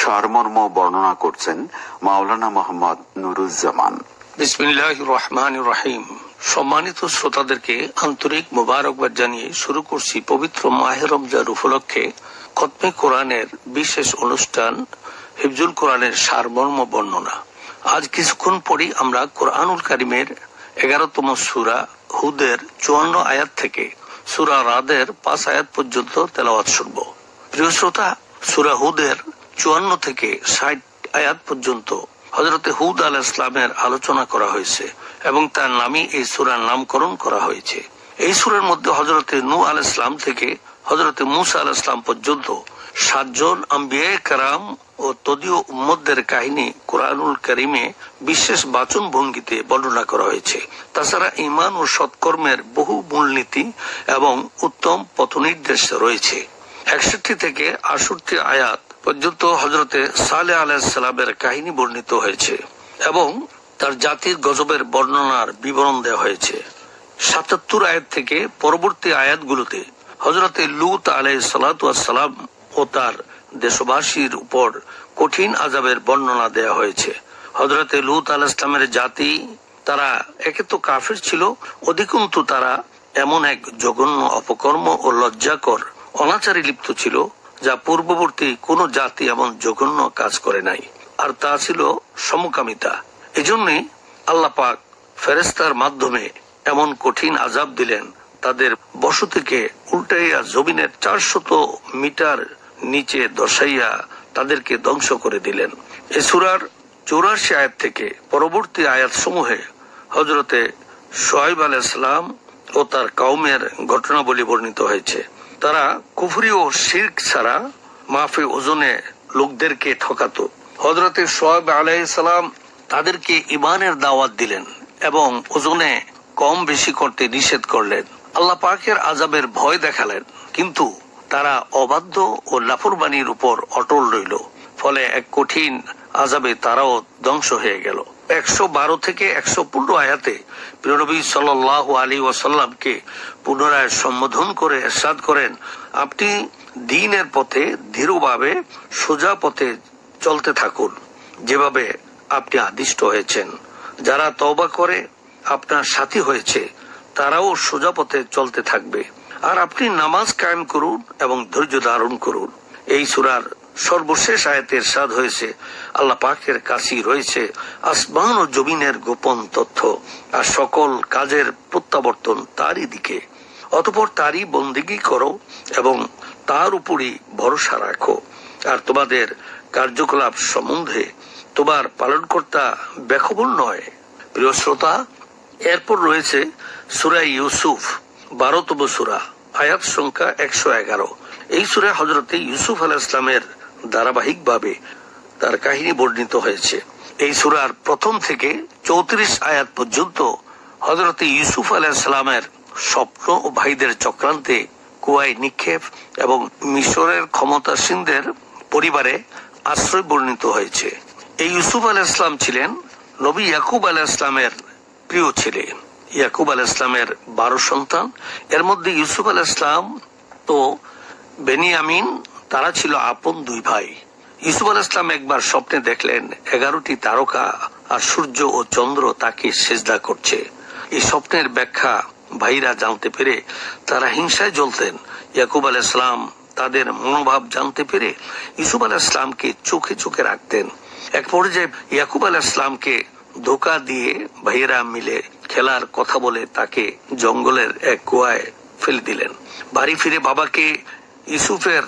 সারমর্ম বর্ণনা করছেন মাওলানা মোহাম্মদ নুরুজ্জামান। বিসমিল্লাহির রহমানির রহিম। সম্মানিত শ্রোতাদেরকে আন্তরিক মোবারকবাদ জানিয়ে শুরু করছি পবিত্র মাহে রমজান উপলক্ষে খতমে কোরআনের বিশেষ অনুষ্ঠান হিফজুল কোরআনের সারমর্ম বর্ণনা। আজ কিছুক্ষণ পরই আমরা কোরআনুল কারিমের 11তম সূরা হুদের 54 আয়াত থেকে সূরা রাদের 5 আয়াত পর্যন্ত তেলাওয়াত শুনব। প্রিয় শ্রোতা, সূরা হুদের 54 থেকে 60 আয়াত পর্যন্ত হযরতে হুদ আলাইহিস সালামের আলোচনা করা হয়েছে এবং তার নামে এই সূরার নামকরণ করা হয়েছে। এই সূরার মধ্যে হযরতে নূহ আলাইহিস সালাম থেকে হযরতে মূসা আলাইহিস সালাম পর্যন্ত 7 জন আম্বিয়ায়ে কেরাম ও তদীয় উম্মতদের কাহিনী কোরআনুল কারিমে বিশেষ বাচন ভঙ্গিতে বর্ণনা করা হয়েছে। তাছাড়া ঈমান ও সৎকর্মের বহু মূলনীতি এবং উত্তম পথনির্দেশ রয়েছে। 61 থেকে 68 আয়াত পর্যন্ত হযরতে সালেহ আলাইহিস সালামের কাহিনী বর্ণিত হয়েছে এবং তার জাতির গজবের বর্ণনার বিবরণ দেওয়া হয়েছে। 77 আয়াত থেকে পরবর্তী আয়াতগুলোতে হযরতে লূত আলাইহিস সালাতু ওয়াস সালাম ও তার দেশবাসীর উপর কঠিন আযাবের বর্ণনা দেওয়া হয়েছে। হযরতে লূত আলাইহিস সালামের জাতি তারা একে তো কাফির ছিল, অধিকন্তু তারা এমন এক জঘন্য অপকর্ম ও লজ্জাকর অনাচারে লিপ্ত ছিল যা পূর্ববর্তী কোন জাতি এমন জঘন্য কাজ করে নাই, আর তা ছিল সমকামিতা। এজন্যই আল্লাহ পাক ফেরেশতার মাধ্যমে এমন কঠিন আযাব দিলেন, তাদের বসতিকে উল্টাইয়া জমিনের 400 মিটার নিচে দশাইয়া তাদেরকে ধ্বংস করে দিলেন। এই সূরার 84 আয়াত থেকে পরবর্তী আয়াত সমূহে হযরতে শুআয়ব আলাইহিস সালাম ও তার কওমের ঘটনাবলী বর্ণিত হয়েছে। তারা কুফরি ও শিরক ছাড়া মাফে ওজনে লোকদেরকে ঠকাতো। হযরতে শুআয়ব আলাইহিস সালাম তাদেরকে ঈমানের দাওয়াত দিলেন এবং ওজনে কম বেশি করতে নিষেধ করলেন। আল্লাহ পাকের আযাবের ভয় দেখালেন, কিন্তু তারা অবাধ্য ও নাফরমানির উপর অটল রইল। ফলে এক কঠিন আযাবে তারাও ধ্বংস হয়ে গেল। 112 থেকে 115 আয়াতে প্রিয় নবী সাল্লাল্লাহু আলাইহি ওয়াসাল্লামকে পুনরায় সম্বোধন করে ইরশাদ করেন, আপনি দ্বীনের পথে ধীরভাবে সোজা পথে চলতে থাকুন, যেভাবে আপনি আদিষ্ট হয়েছেন। যারা তওবা করে আপনার সাথী হয়েছে তারাও সোজা পথে চলতে থাকবে। আর আপনি নামাজ কায়েম করুন এবং ধৈর্য ধারণ করুন। এই সূরার সর্বশেষ আয়াতে ইরশাদ হয়েছে, আল্লাহ পাকের কাছেই রয়েছে আসমান ও জমিনের গোপন তথ্য, আর সকল কাজের প্রত্যাবর্তন তারই দিকে। অতঃপর তারই বন্দেগী করো এবং তার উপরই ভরসা রাখো, আর তোমাদের কার্যকলাপ সম্বন্ধে তোমার পালনকর্তা বেখবর নয়। প্রিয় শ্রোতা, এরপর রয়েছে সূরা ইউসুফ 12তম সূরা, আয়াত সংখ্যা 111। এই সূরায় হযরতে ইউসুফ আলাইহিস সালামের ধারাবাহিকভাবে তার কাহিনী বর্ণিত হয়েছে। এই সূরার প্রথম থেকে 34 আয়াত পর্যন্ত হযরতে ইউসুফ আলাইহিস সালামের স্বপ্ন ও ভাইদের চক্রান্তে কুয়ায় নিক্ষেপ এবং মিশরের ক্ষমতাসীনদের পরিবারে আশ্রয় বর্ণিত হয়েছে। এই ইউসুফ আলাইহিস সালাম ছিলেন নবী ইয়াকুব আলাইহিস সালামের প্রিয় ছেলে। ইয়াকুব আলাইহিস সালামের 12 সন্তান, এর মধ্যে ইউসুফ আলাইহিস সালাম তো বেনিয়ামিন, তারা ছিল আপন 2 ভাই। ইউসুফ আলাইহিস সালাম একবার স্বপ্নে দেখলেন 11টি তারকা আর সূর্য ও চন্দ্র তাকে সিজদা করছে। এই স্বপ্নের ব্যাখ্যা ভাইরা জানতে পেরে তারা হিংসায় জ্বলতেন। ইয়াকুব আলাইহিস সালাম তাদের মনোভাব জানতে পেরে ইউসুফ আলাইহিস সালামকে চোখে চোখে রাখতেন। এক পর্যায়ে ইয়াকুব আলাইহিস সালামকে ধোঁকা দিয়ে ভাইয়েরা মিলে খেলার কথা বলে তাকে জঙ্গলের এক কুয়ায় ফেলে দিলেন। বাড়ি ফিরে বাবাকে ইউসুফের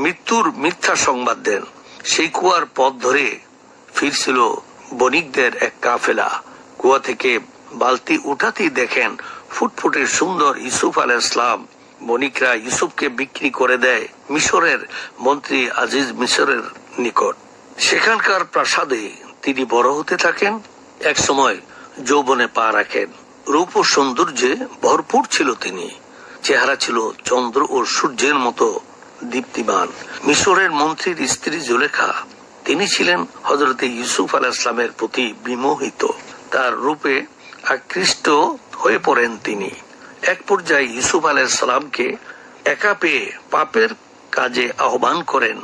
মৃত্যুর মিথ্যা সংবাদ দেন। সেই কুয়ার পথ ধরে ফিরছিল বণিকদের এক কাফেলা। কুয়া থেকে বালতি উঠাতেই দেখেন ফুটফুটে সুন্দর ইউসুফ আলাইহিস সালাম। বণিকরা ইউসুফকে বিক্রি করে দেয় মিশরের মন্ত্রী আজিজ মিশরের নিকট। সেখানকার প্রাসাদে তিনি বড় হতে থাকেন। এক সময় যৌবনে পা রাখেন। রূপ ও সৌন্দর্যে ভরপুর ছিল তিনি। চেহারা ছিল চন্দ্র ও সূর্যের মতো দীপ্তিমান। মিশরের মন্ত্রীর স্ত্রী জুলেখা, তিনি ছিলেন হযরতে ইউসুফ আলাইহিস সালামের প্রতি বিমোহিত। তার রূপে আকৃষ্ট হয়ে পড়েন তিনি। এক পর্যায়ে ইউসুফ আলাইহিস সালামকে একা পেয়ে পাপের কাজে আহ্বান করেন।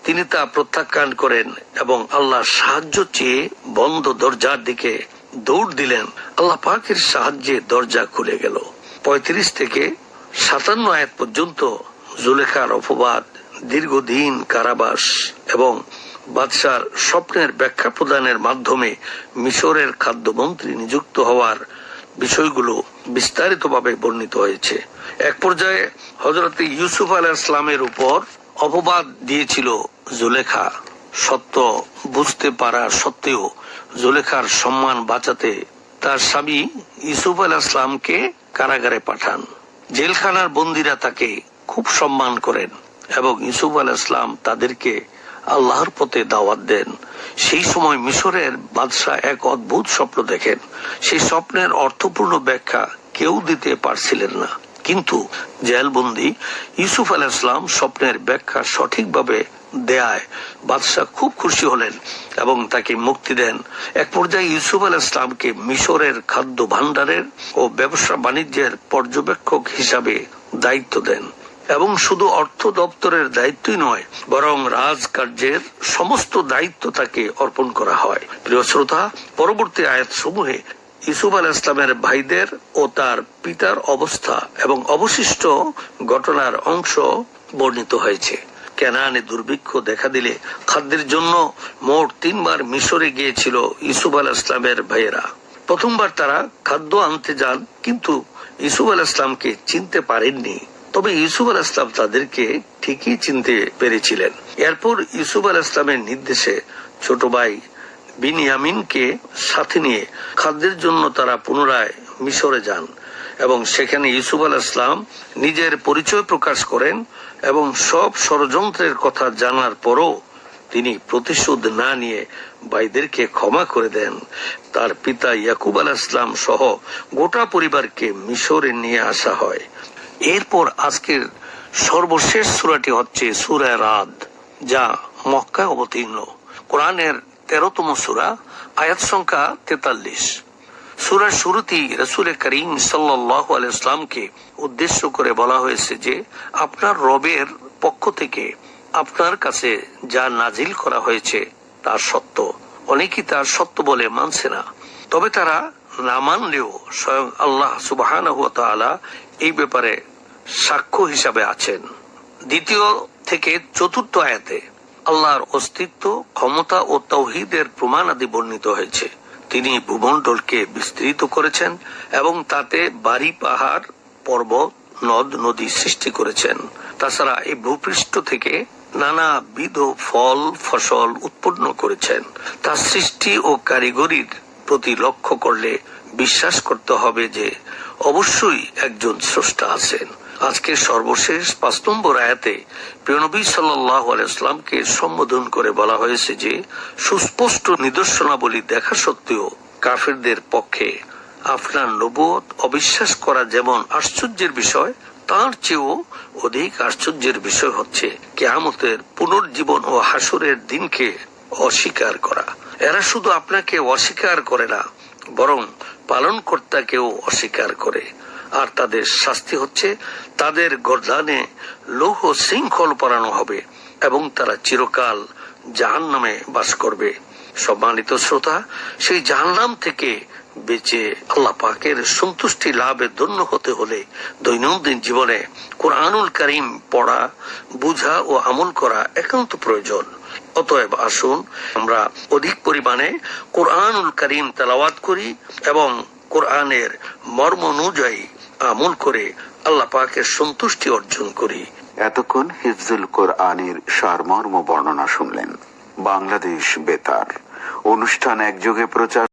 তিনি তা প্রত্যাখ্যান করেন এবং আল্লাহর সাহায্য চেয়ে বন্ধ দরজার দিকে দৌড় দিলেন। আল্লাহ পাকের সাহায্যে দরজা খুলে গেল। 35 থেকে 57 আয়াত পর্যন্ত জুলেখার অপবাদ, দীর্ঘদিন কারাবাস এবং বাদশার স্বপ্নের ব্যাখ্যা প্রদানের মাধ্যমে মিশরের খাদ্যমন্ত্রী নিযুক্ত হওয়ার বিষয়গুলো বিস্তারিতভাবে বর্ণিত হয়েছে। এক পর্যায়ে হযরত ইউসুফ আলাইহিস সালামের উপর অপবাদ দিয়েছিল জুলেখা। সত্য বুঝতে পারা সত্ত্বেও জুলেখার সম্মান বাঁচাতে তার স্বামী ইউসুফ আলাইহিস সালামকে কারাগারে পাঠান। জেলখানার বন্দীরা তাকে খুব সম্মান করেন এবং ইউসুফ আলাইহিস সালাম তাদেরকে আল্লাহর পথে দাওয়াত দেন। সেই সময় মিশরের বাদশাহ এক অদ্ভুত স্বপ্ন দেখেন। সেই স্বপ্নের অর্থপূর্ণ ব্যাখ্যা কেউ দিতে পারছিলেন না, কিন্তু জেলবন্দি ইউসুফ আলাইহিস সালাম স্বপ্নের ব্যাখ্যা সঠিকভাবে দেয়ায় বাদশাহ খুব খুশি হলেন এবং তাকে মুক্তি দেন। এক পর্যায়ে ইউসুফ আলাইহিস সালামকে মিশরের খাদ্য ভান্ডারের ও ব্যবসা বাণিজ্যের পর্যবেক্ষক হিসাবে দায়িত্ব দেন এবং শুধু অর্থ দপ্তরের দায়িত্বই নয়, বরং রাজকার্যের সমস্ত দায়িত্ব তাকে অর্পণ করা হয়। প্রিয় শ্রোতা, পরবর্তী আয়াত সমূহে ইউসুফ আলাইহিস সালামের ভাইদের ও তার পিতার অবস্থা এবং অবশিষ্ট ঘটনার অংশ বর্ণিত হয়েছে। কেনানে দুর্ভিক্ষ দেখা দিলে খাদ্যের জন্য মোট 3 বার মিশরে গিয়েছিল ইউসুফ আলাইহিস সালামের ভাইয়েরা। প্রথমবার তারা খাদ্য আনতে যান, কিন্তু ইউসুফ আলাইহিস সালামকে চিনতে পারেননি। তবে ইউসুফ আলাইহিস সালাম তাদেরকে ঠিকই চিনতে পেরেছিলেন। এরপর ইউসুফ আলাইহিস সালামের নির্দেশে ছোট ভাই বিনয়ামিনকে সাথে নিয়ে খাদ্যের জন্য তারা পুনরায় মিশরে যান এবং সেখানে ইউসুফ আলাইহিস সালাম নিজের পরিচয় প্রকাশ করেন এবং সব ষড়যন্ত্রের কথা জানার পরও তিনি প্রতিশোধ না নিয়ে ভাইদেরকে ক্ষমা করে দেন। তার পিতা ইয়াকুব আলাইহিস সালাম সহ গোটা পরিবারকে মিশরে নিয়ে আসা হয়। এরপর আজকের সর্বশেষ সূরাটি হচ্ছে সূরা রাদ, যা মক্কায় অবতীর্ণ। কোরআনের 13তম সূরা, আয়াত সংখ্যা 43। সূরার শুরুতেই রাসূল করিম সাল্লাল্লাহু আলাইহি ওয়াসাল্লামকে উদ্দেশ্য করে বলা হয়েছে যে আপনার রবের পক্ষ থেকে আপনার কাছে যা নাজিল করা হয়েছে তা সত্য। অনেকেই তার সত্য বলে মানছে না, তবে তারা না মানলেও স্বয়ং আল্লাহ সুবহানাহু ওয়া তাআলা এই ব্যাপারে সাক্ষ্য হিসাবে আছেন। 2 থেকে 4 আয়াতে আল্লাহর অস্তিত্ব, ক্ষমতা ও তাওহীদের প্রমাণাদি বর্ণিত হয়েছে। তিনি ভূমণ্ডলকে বিস্তৃত করেছেন এবং তাতে বাড়ি, পাহাড়, পর্বত, নদ নদী সৃষ্টি করেছেন। তাছাড়া এই ভূপৃষ্ঠ থেকে নানাবিধ ফল ফসল উৎপন্ন করেছেন। তার সৃষ্টি ও কারিগরির প্রতি লক্ষ্য করলে বিশ্বাস করতে হবে যে অবশ্যই একজন স্রষ্টা আছেন। আজকে সর্বশেষ 5 নম্বর আয়াতে প্রিয় নবী সাল্লাল্লাহু আলাইহি ওয়াসাল্লামকে সম্বোধন করে বলা হয়েছে যে সুস্পষ্ট নিদর্শনাবলী দেখা সত্ত্বেও কাফেরদের পক্ষে আপনার নবুয়ত অবিশ্বাস করা যেমন আশ্চর্যের বিষয়, তার চেয়েও অধিক আশ্চর্যের বিষয় হচ্ছে কিয়ামতের পুনর্জীবন ও হাসরের দিনকে অস্বীকার করা। এরা শুধু আপনাকে অস্বীকার করে না, বরং পালনকর্তাকেও অস্বীকার করে। আর তাদের শাস্তি হচ্ছে তাদের গর্দানে লৌহ শৃঙ্খল পরানো হবে এবং তারা চিরকাল জাহান্নামে বাস করবে। সম্মানিত শ্রোতা, সেই জাহান্নাম থেকে বেঁচে আল্লাহ পাকের সন্তুষ্টি লাভে ধন্য হতে হলে দৈনন্দিন জীবনে কোরআনুল কারীম পড়া, বুঝা ও আমল করা একান্ত প্রয়োজন। অতএব আসুন আমরা অধিক পরিমাণে কোরআনুল কারীম তেলাওয়াত করি এবং কোরআনের মর্ম অনুযায়ী আমল করে আল্লাহ পাকের সন্তুষ্টি অর্জন করি। এতক্ষণ হিফজুল কোরআনের সারমর্ম বর্ণনা শুনলেন। বাংলাদেশ বেতার অনুষ্ঠান একযোগে প্রচার